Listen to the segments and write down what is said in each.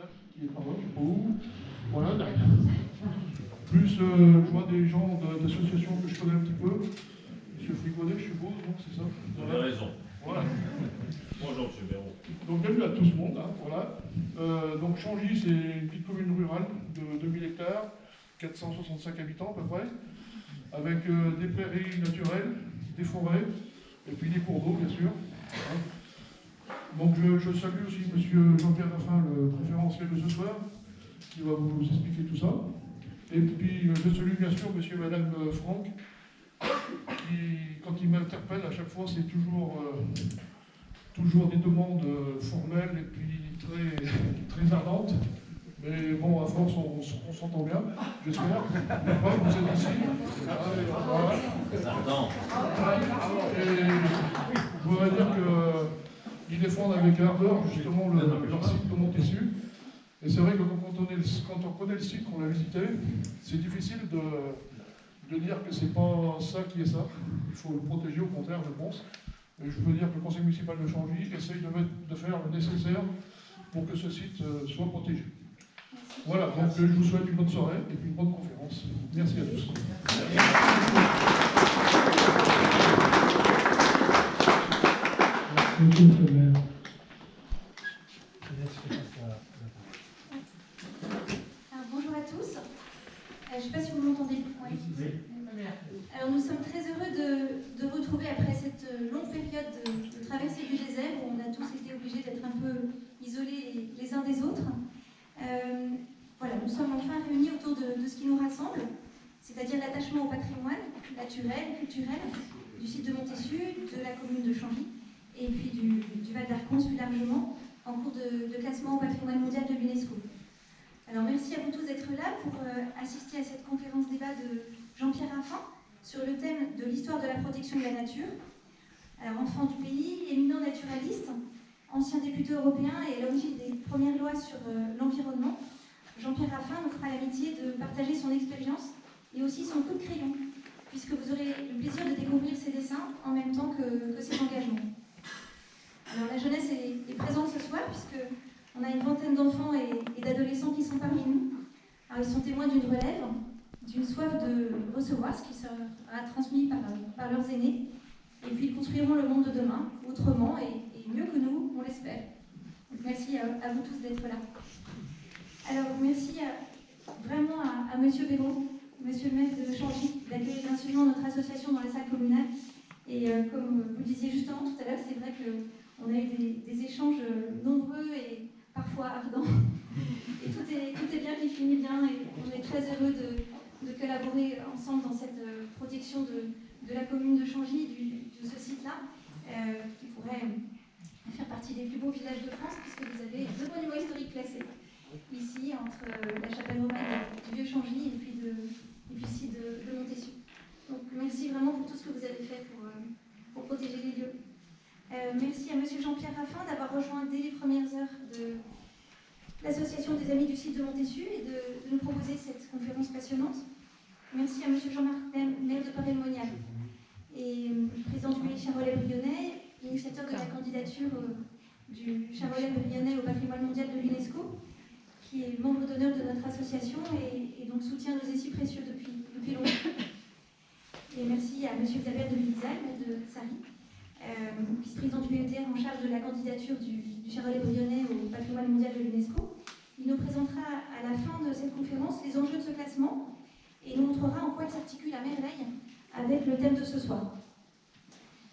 madame qui est par là, je sais pas où. Voilà, derrière. Plus, je vois des gens d'associations que je connais un petit peu. Monsieur Frigonet, je suppose, non, c'est ça? Vous avez raison. Voilà. Bonjour, monsieur Béraud. Donc, bienvenue à tout ce monde, hein, voilà. Donc, Changy, c'est une petite commune rurale de 2000 hectares, 465 habitants à peu près, avec des prairies naturelles, des forêts, et puis des cours d'eau, bien sûr. Donc, je salue aussi monsieur Jean-Pierre Raffin, le préférentiel de ce soir, qui va vous expliquer tout ça. Et puis, je salue bien sûr monsieur et madame Franck, qui, quand ils m'interpellent, à chaque fois, c'est toujours des demandes formelles et puis très ardentes. Mais bon, à force, on s'entend bien, j'espère. Après, vous êtes ici. Voilà. Et je voudrais dire qu'ils défendent avec ardeur justement leur site de Montessu. Et c'est vrai que quand on connaît le site, qu'on l'a visité, c'est difficile de dire que c'est pas ça qui est ça. Il faut le protéger, au contraire, je pense. Et je peux dire que le conseil municipal de Changy essaye de faire le nécessaire pour que ce site soit protégé. Voilà, donc je vous souhaite une bonne soirée et puis une bonne conférence. Merci à tous. Alors, bonjour à tous. Je ne sais pas si vous m'entendez. Oui. Alors nous sommes très heureux de vous retrouver après cette longue période de traversée du désert où on a tous été obligés d'être un peu isolés les uns des autres. Voilà, nous sommes enfin réunis autour de ce qui nous rassemble, c'est-à-dire l'attachement au patrimoine naturel, culturel, du site de Montessu, de la commune de Changy, et puis du Val d'Arconce plus largement, en cours de classement au patrimoine mondial de l'UNESCO. Alors merci à vous tous d'être là pour assister à cette conférence débat de Jean-Pierre Raffin sur le thème de l'histoire de la protection de la nature. Alors enfant du pays, éminent naturaliste, ancien député européen et à l'origine des premières lois sur l'environnement, Jean-Pierre Raffin nous fera l'amitié de partager son expérience et aussi son coup de crayon, puisque vous aurez le plaisir de découvrir ses dessins en même temps que ses engagements. Alors la jeunesse est présente ce soir, puisqu'on a une vingtaine d'enfants et d'adolescents qui sont parmi nous. Alors ils sont témoins d'une relève, d'une soif de recevoir ce qui sera transmis par leurs aînés, et puis ils construiront le monde de demain, autrement et mieux que nous, on l'espère. Donc merci à vous tous d'être là. Alors merci vraiment à Monsieur Béraud, Monsieur le maire de Changy, d'accueillir gracieusement notre association dans la salle communale. Et comme vous disiez justement tout à l'heure, c'est vrai qu'on a eu des échanges nombreux et parfois ardents. Et tout est bien qui finit bien et on est très heureux de collaborer ensemble dans cette protection de la commune de Changy, de ce site-là, qui pourrait faire partie des plus beaux villages de France, puisque vous avez deux monuments historiques classés, ici, entre la chapelle romaine du Vieux-Changy et puis ici de Montessu. Donc merci vraiment pour tout ce que vous avez fait pour protéger les lieux. Merci à Monsieur Jean-Pierre Raffin d'avoir rejoint dès les premières heures de l'association des Amis du site de Montessu et de nous proposer cette conférence passionnante. Merci à Monsieur Jean-Marc maire de Paray-le-Monial et président du pays Charolais-Brionnais, initiateur de la candidature du Charolais-Brionnais au patrimoine mondial de l'UNESCO, qui est membre d'honneur de notre association et donc soutient nos essais précieux depuis longtemps. Et merci à M. Xavier de Villizac, de Sari, vice-président du PETR en charge de la candidature du Charolais-Brionnais au patrimoine mondial de l'UNESCO. Il nous présentera à la fin de cette conférence les enjeux de ce classement et nous montrera en quoi il s'articule à merveille avec le thème de ce soir.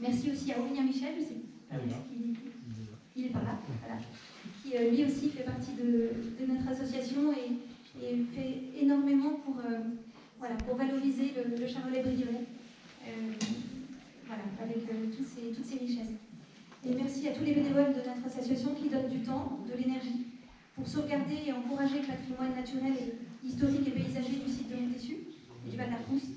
Merci aussi à Aurélien Michel, il est par là, voilà, qui lui aussi fait partie de notre association et fait énormément pour valoriser le Charolais-Brionnais, avec toutes ces richesses. Et merci à tous les bénévoles de notre association qui donnent du temps, de l'énergie, pour sauvegarder et encourager le patrimoine naturel, historique et paysager du site de Montessu et du Val d'Arconce.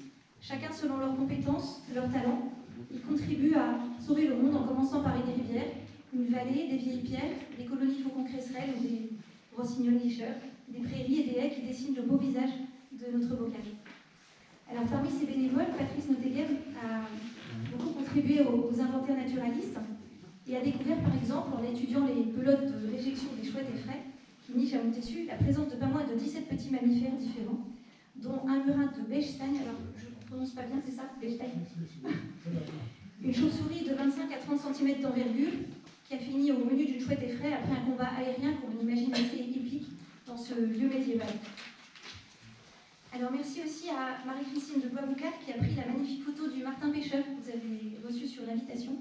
Chacun selon leurs compétences, leurs talents, ils contribuent à sauver le monde en commençant par une rivière, une vallée, des vieilles pierres, des colonies faucons-cresserelles ou des rossignols nicheurs, des prairies et des haies qui dessinent le beau visage de notre bocage. Alors parmi ces bénévoles, Patrice Noteguer a beaucoup contribué aux inventaires naturalistes et a découvert par exemple en étudiant les pelotes de réjection des chouettes et fraies qui niche à Montessu la présence de pas moins de 17 petits mammifères différents, dont un murin de Bechstein, alors je ne prononce pas bien, c'est ça, Bechstein, une chauve-souris de 25 à 30 cm d'envergure, qui a fini au menu d'une chouette effraie après un combat aérien qu'on imagine assez épique dans ce lieu médiéval. Alors merci aussi à Marie-Christine de Boisboucard qui a pris la magnifique photo du martin pêcheur que vous avez reçu sur l'invitation.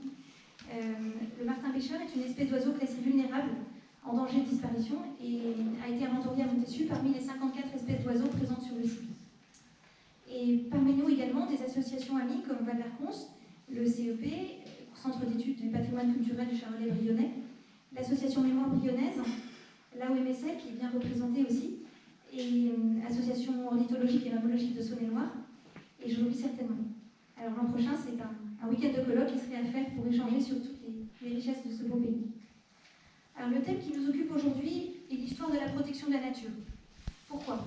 Le martin pêcheur est une espèce d'oiseau classée vulnérable en danger de disparition et a été inventoriée à Montessu parmi les 54 espèces d'oiseaux présentes sur le site. Et parmi nous également des associations amies comme Val d'Arconce, le CEP, Centre d'études du patrimoine culturel du Charolais Brionnais, l'association Mémoire Brionnaise, l'AOMSL qui est bien représentée aussi, et l'association ornithologique et mammalogique de Saône-et-Loire, et je l'oublie certainement. Alors l'an prochain, c'est un week-end de colloque qui serait à faire pour échanger sur toutes les richesses de ce beau pays. Alors le thème qui nous occupe aujourd'hui est l'histoire de la protection de la nature. Pourquoi ?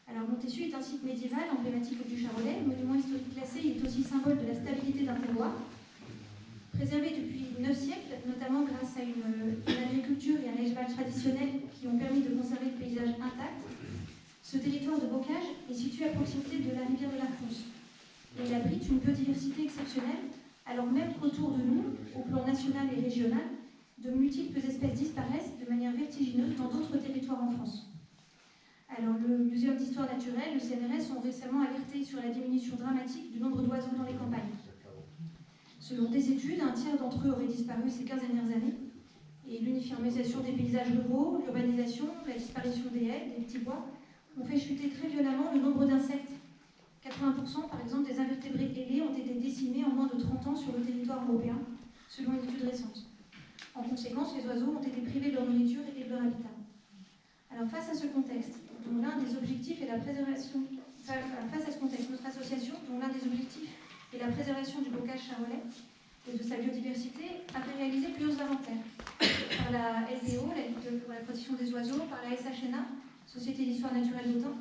Alors Montessu est un site médiéval emblématique du Charolais, monument historique classé, il est aussi symbole de la stabilité d'un terroir. Préservé depuis 9 siècles, notamment grâce à une agriculture et un élevage traditionnel qui ont permis de conserver le paysage intact, ce territoire de bocage est situé à proximité de la rivière de l'Arconce. Il abrite une biodiversité exceptionnelle, alors même qu'autour de nous, au plan national et régional, de multiples espèces disparaissent de manière vertigineuse dans d'autres territoires en France. Alors, le Muséum d'histoire naturelle, le CNRS, ont récemment alerté sur la diminution dramatique du nombre d'oiseaux dans les campagnes. Selon des études, un tiers d'entre eux auraient disparu ces 15 dernières années. Et l'uniformisation des paysages ruraux, l'urbanisation, la disparition des haies, des petits bois, ont fait chuter très violemment le nombre d'insectes. 80% par exemple des invertébrés ailés ont été décimés en moins de 30 ans sur le territoire européen, selon une étude récente. En conséquence, les oiseaux ont été privés de leur nourriture et de leur habitat. Alors face à ce contexte, dont l'un des objectifs est la préservation, notre association, dont l'un des objectifs est la préservation du bocage charolais et de sa biodiversité, a fait réaliser plusieurs inventaires par la LPO, la Ligue pour la protection des oiseaux, par la SHNA, Société d'histoire naturelle d'Autun.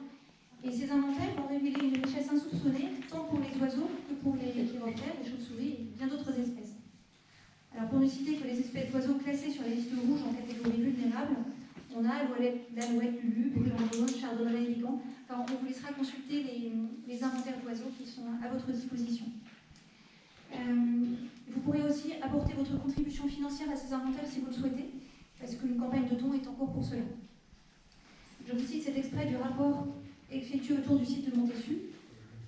Et ces inventaires ont révélé une richesse insoupçonnée, tant pour les oiseaux que pour les chiroptères, les chauves-souris et bien d'autres espèces. Alors pour ne citer que les espèces d'oiseaux classées sur la liste rouge en catégorie vulnérable, on a l'alouette, lulu, brûlant jaune, chardonneret, élégan. Enfin, on vous laissera consulter les inventaires d'oiseaux qui sont à votre disposition. Vous pourrez aussi apporter votre contribution financière à ces inventaires si vous le souhaitez, parce qu'une campagne de dons est en cours pour cela. Je vous cite cet extrait du rapport effectué autour du site de Montessu.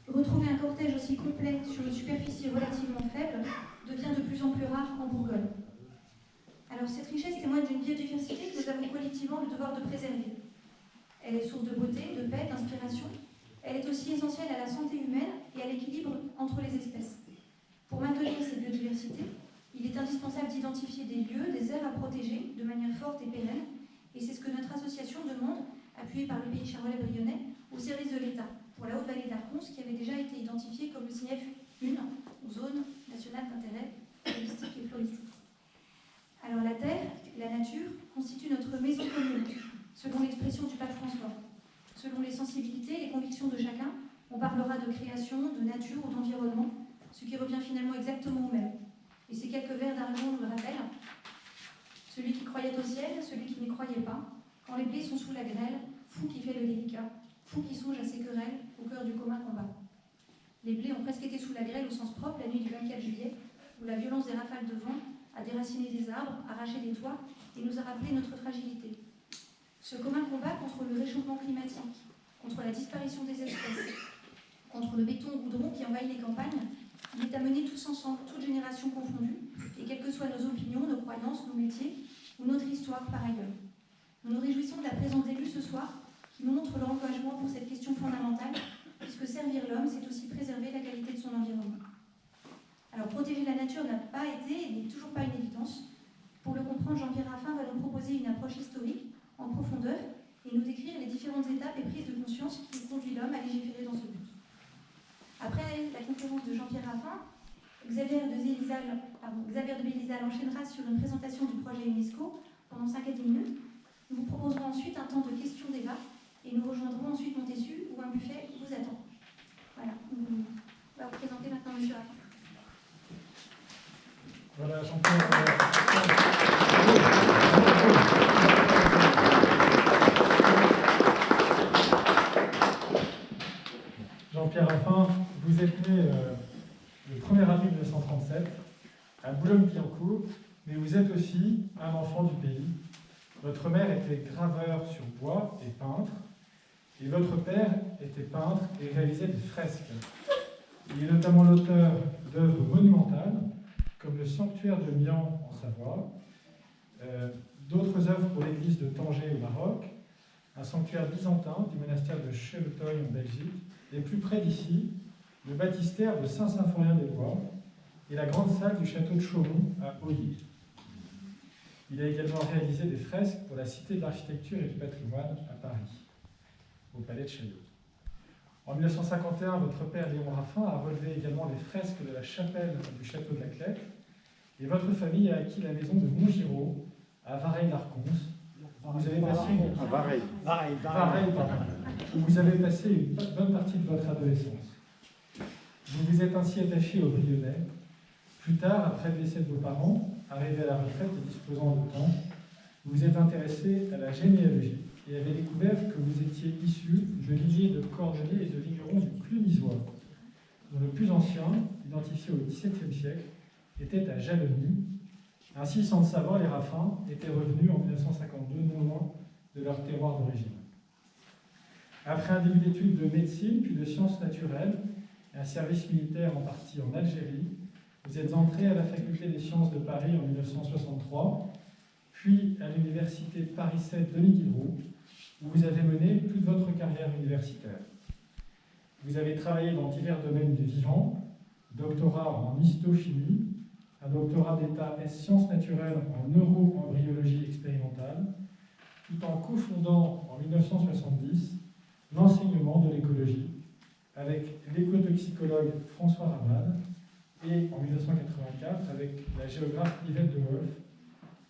Retrouver un cortège aussi complet sur une superficie relativement faible devient de plus en plus rare en Bourgogne. Alors cette richesse témoigne d'une biodiversité que nous avons collectivement le devoir de préserver. Elle est source de beauté, de paix, d'inspiration. Elle est aussi essentielle à la santé humaine et à l'équilibre entre les espèces. Pour maintenir cette biodiversité, il est indispensable d'identifier des lieux, des aires à protéger de manière forte et pérenne, et c'est ce que notre association demande, appuyée par le pays Charolais Brionnais, au service de l'État, pour la Haute-Vallée d'Arconce, qui avait déjà été identifiée comme le CIF 1, zone nationale d'intérêt touristique et floristique. Alors la terre, la nature, constitue notre maison commune, selon l'expression du pape François. Selon les sensibilités et les convictions de chacun, on parlera de création, de nature ou d'environnement, ce qui revient finalement exactement au même. Et ces quelques vers d'argent nous le rappellent. Celui qui croyait au ciel, celui qui n'y croyait pas, quand les blés sont sous la grêle, fou qui fait le délicat, fou qui songe à ses querelles, au cœur du commun combat. Les blés ont presque été sous la grêle au sens propre la nuit du 24 juillet, où la violence des rafales de vent a déraciné des arbres, arraché des toits et nous a rappelé notre fragilité. Ce commun combat contre le réchauffement climatique, contre la disparition des espèces, contre le béton goudron qui envahit les campagnes, il est à mener tous ensemble, toutes générations confondues, et quelles que soient nos opinions, nos croyances, nos métiers ou notre histoire par ailleurs. Nous nous réjouissons de la présence d'élus ce soir, qui nous montrent leur engagement pour cette question fondamentale, puisque servir l'homme, c'est aussi préserver la qualité de son environnement. Alors protéger la nature n'a pas été et n'est toujours pas une évidence. Pour le comprendre, Jean-Pierre Raffin va nous proposer une approche historique en profondeur et nous décrire les différentes étapes et prises de conscience qui ont conduit l'homme à légiférer dans ce but. Après la conférence de Jean-Pierre Raffin, Xavier de Bélizal enchaînera sur une présentation du projet UNESCO pendant 5 à 10 minutes. Nous vous proposerons ensuite un temps de questions-débat et nous rejoindrons ensuite Montessu où un buffet vous attend. Voilà, on va vous présenter maintenant M. Raffin. Voilà, Jean-Pierre. Jean-Pierre Raffin, vous êtes né le 1er avril 1937 à Boulogne-Billancourt, mais vous êtes aussi un enfant du pays. Votre mère était graveur sur bois et peintre, et votre père était peintre et réalisait des fresques. Il est notamment l'auteur d'œuvres monumentales, comme le sanctuaire de Mian en Savoie, d'autres œuvres pour l'église de Tanger au Maroc, un sanctuaire byzantin du monastère de Cheveteuil en Belgique, et plus près d'ici, le baptistère de Saint-Symphorien-des-Bois et la grande salle du château de Chaumont à Ollier. Il a également réalisé des fresques pour la Cité de l'Architecture et du Patrimoine à Paris, au Palais de Chaillot. En 1951, votre père Léon Raffin a relevé également les fresques de la chapelle du château de la Clèque, et votre famille a acquis la maison de Montgiraud à Vareille-l'Arconce. Vous avez passé où vous avez passé une bonne partie de votre adolescence. Vous vous êtes ainsi attaché au Brionnais. Plus tard, après le décès de vos parents, arrivé à la retraite et disposant de temps, vous vous êtes intéressé à la généalogie et avez découvert que vous étiez issu de lignées de cordonniers et de vignerons du Clunisois, dont le plus ancien, identifié au XVIIe siècle, était à Jalony. Ainsi, sans le savoir, les Raffin étaient revenus en 1952 non loin de leur terroir d'origine. Après un début d'études de médecine, puis de sciences naturelles, et un service militaire en partie en Algérie, vous êtes entré à la Faculté des sciences de Paris en 1963, puis à l'université Paris 7 Denis Diderot, où vous avez mené toute votre carrière universitaire. Vous avez travaillé dans divers domaines du vivant, doctorat en histochimie, un doctorat d'État sciences naturelles en neuroembryologie expérimentale, tout en cofondant en 1970 l'enseignement de l'écologie avec l'écotoxicologue François Rabad et en 1984 avec la géographe Yvette de Wolf,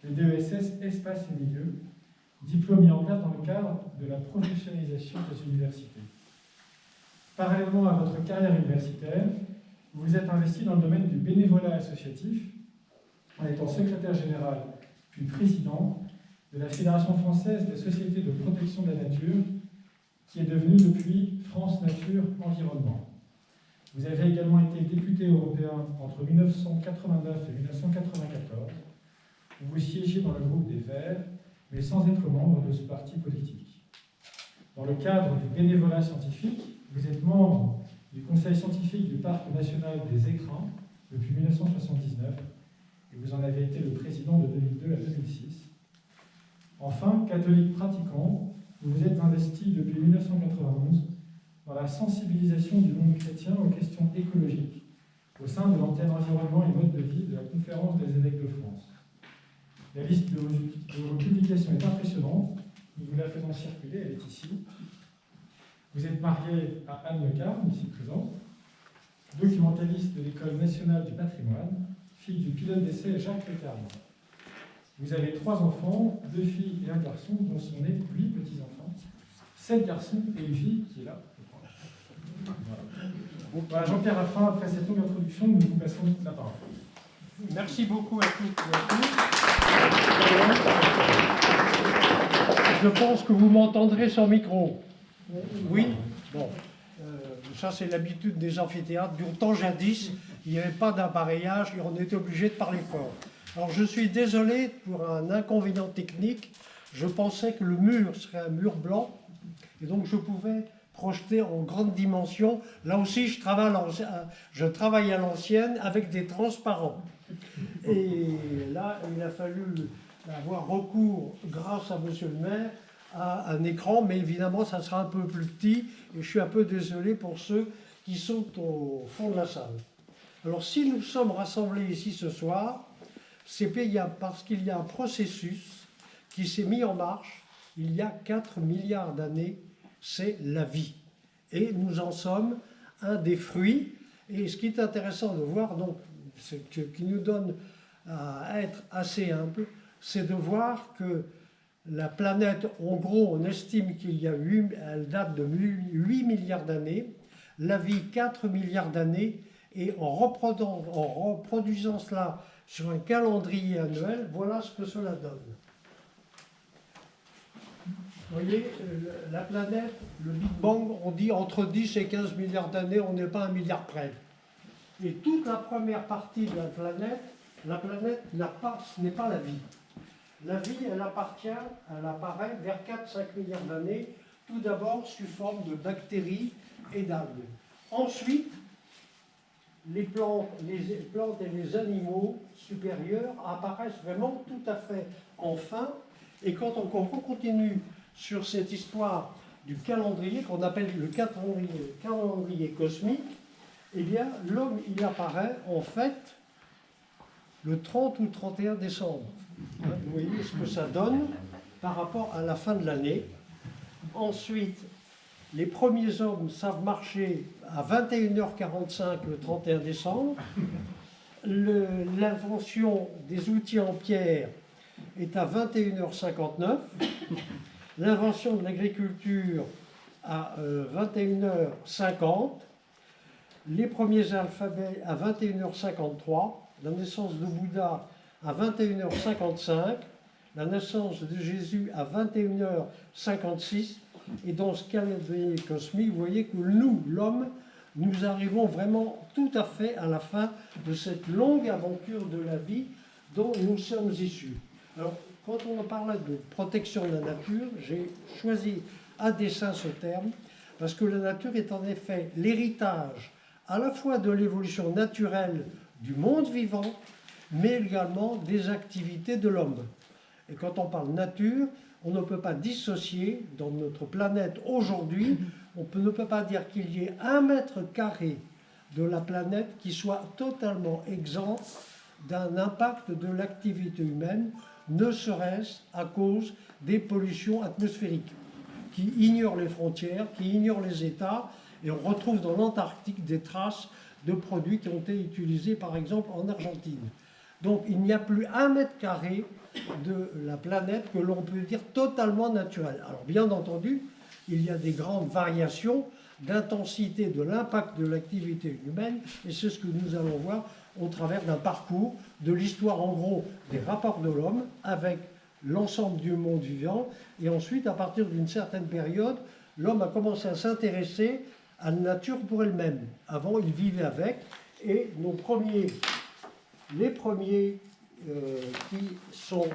le DESS Espace et Milieu, diplôme mis en place dans le cadre de la professionnalisation des universités. Parallèlement à votre carrière universitaire, vous vous êtes investi dans le domaine du bénévolat associatif en étant secrétaire général puis président de la Fédération française des sociétés de protection de la nature, qui est devenue depuis France Nature Environnement. Vous avez également été député européen entre 1989 et 1994, où vous siégez dans le groupe des Verts, mais sans être membre de ce parti politique. Dans le cadre du bénévolat scientifique, vous êtes membre du Conseil scientifique du Parc national des Écrins depuis 1979, et vous en avez été le président de 2002 à 2006. Enfin, catholique pratiquant, vous vous êtes investi depuis 1991 dans la sensibilisation du monde chrétien aux questions écologiques au sein de l'antenne environnement et mode de vie de la Conférence des évêques de France. La liste de vos publications est impressionnante, nous vous la faisons circuler, elle est ici. Vous êtes marié à Anne Le Carme, ici présente, documentaliste de l'École nationale du patrimoine, fille du pilote d'essai Jacques Le Carme. Vous avez 3 enfants, 2 filles et un garçon, dont sont nés 8 petits-enfants, 7 garçons et une fille qui est là. Voilà, Jean-Pierre Raffin, après cette longue introduction, nous vous passons la parole. Merci beaucoup à toutes et à tous. Je pense que vous m'entendrez sans micro. Oui. Bon. Ça, c'est l'habitude des amphithéâtres. Du temps jadis, il n'y avait pas d'appareillage et on était obligé de parler fort. Alors, je suis désolé pour un inconvénient technique. Je pensais que le mur serait un mur blanc et donc je pouvais projeter en grande dimension. Là aussi, je travaille à l'ancienne avec des transparents. Et là, il a fallu avoir recours, grâce à monsieur le maire, à un écran, mais évidemment, ça sera un peu plus petit, et je suis un peu désolé pour ceux qui sont au fond de la salle. Alors, si nous sommes rassemblés ici ce soir, c'est parce qu'il y a un processus qui s'est mis en marche il y a 4 milliards d'années, c'est la vie. Et nous en sommes un des fruits. Et ce qui est intéressant de voir, donc, qui nous donne à être assez humble, c'est de voir que la planète, en gros, on estime elle date de 8 milliards d'années, la vie 4 milliards d'années, et en reproduisant cela sur un calendrier annuel, voilà ce que cela donne. Vous voyez, la planète, le Big Bang, on dit entre 10 et 15 milliards d'années, on n'est pas à 1 milliard près. Et toute la première partie de la planète ce n'est pas la vie. La vie, elle apparaît vers 4-5 milliards d'années, tout d'abord sous forme de bactéries et d'algues. Ensuite, les plantes et les animaux supérieurs apparaissent vraiment tout à fait enfin. Et quand on continue sur cette histoire du calendrier qu'on appelle le calendrier cosmique, eh bien l'homme il apparaît en fait le 30 ou 31 décembre. Vous voyez ce que ça donne par rapport à la fin de l'année. Ensuite, les premiers hommes savent marcher à 21h45 le 31 décembre. L'invention des outils en pierre est à 21h59. L'invention de l'agriculture à 21h50. Les premiers alphabets à 21h53. La naissance de Bouddha à 21h55. La naissance de Jésus à 21h56. Et dans ce calendrier cosmique, vous voyez que nous, l'homme, nous arrivons vraiment tout à fait à la fin de cette longue aventure de la vie dont nous sommes issus. Alors, quand on parle de protection de la nature, j'ai choisi à dessein ce terme, parce que la nature est en effet l'héritage à la fois de l'évolution naturelle du monde vivant, mais également des activités de l'homme. Et quand on parle nature, on ne peut pas dissocier dans notre planète aujourd'hui, ne peut pas dire qu'il y ait 1 mètre carré de la planète qui soit totalement exempt d'un impact de l'activité humaine, ne serait-ce à cause des pollutions atmosphériques, qui ignorent les frontières, qui ignorent les États, et on retrouve dans l'Antarctique des traces de produits qui ont été utilisés par exemple en Argentine. Donc il n'y a plus 1 mètre carré de la planète que l'on peut dire totalement naturelle. Alors bien entendu, il y a des grandes variations d'intensité de l'impact de l'activité humaine, et c'est ce que nous allons voir au travers d'un parcours de l'histoire en gros des rapports de l'homme avec l'ensemble du monde vivant, et ensuite à partir d'une certaine période, l'homme a commencé à s'intéresser à la nature pour elle-même. Avant, il vivait avec, et les premiers qui sont